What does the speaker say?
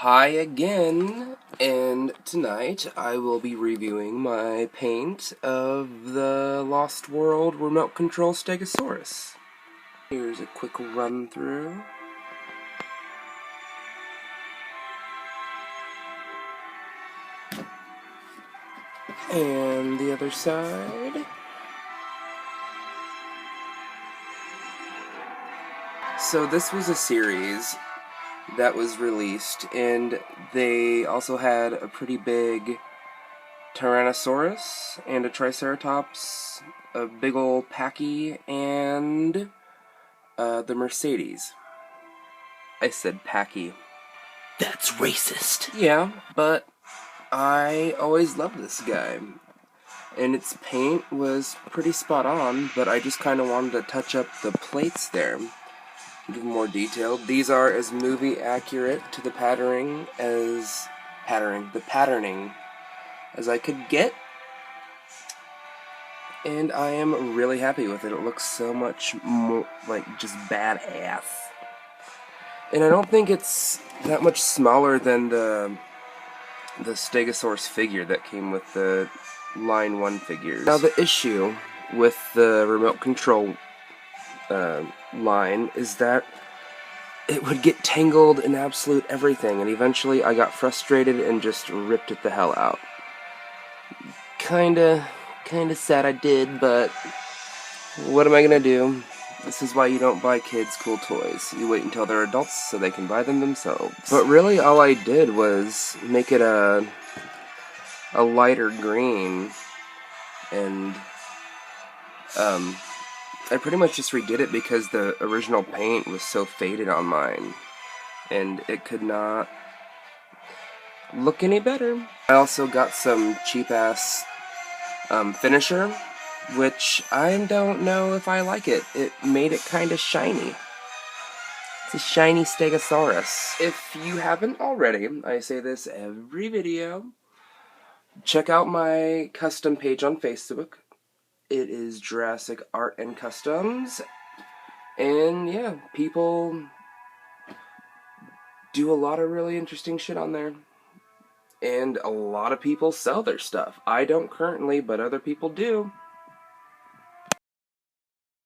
Hi again, and tonight I will be reviewing my paint of the Lost World remote control Stegosaurus. Here's a quick run through. And the other side. So this was a series that was released, and they also had a pretty big Tyrannosaurus and a Triceratops, a big ol' Packy, and the Mercedes. I said Packy. That's racist. Yeah, but I always loved this guy. And its paint was pretty spot on, but I just kind of wanted to touch up the plates there. Give more detail. These are as movie accurate to the patterning as I could get. And I am really happy with it. It looks so much more like just badass. And I don't think it's that much smaller than the Stegosaurus figure that came with the Line 1 figures. Now the issue with the remote control line is that it would get tangled in absolute everything, and eventually I got frustrated and just ripped it the hell out. Kinda sad I did, but what am I gonna do? This is why you don't buy kids cool toys. You wait until they're adults so they can buy them themselves. But really all I did was make it a lighter green, and I pretty much just redid it because the original paint was so faded on mine, and it could not look any better. I also got some cheap-ass finisher, which I don't know if I like it. It made it kind of shiny. It's a shiny Stegosaurus. If you haven't already, I say this every video, check out my custom page on Facebook. It is Jurassic Art and Customs, and yeah, people do a lot of really interesting shit on there, and a lot of people sell their stuff. I don't currently, but other people do.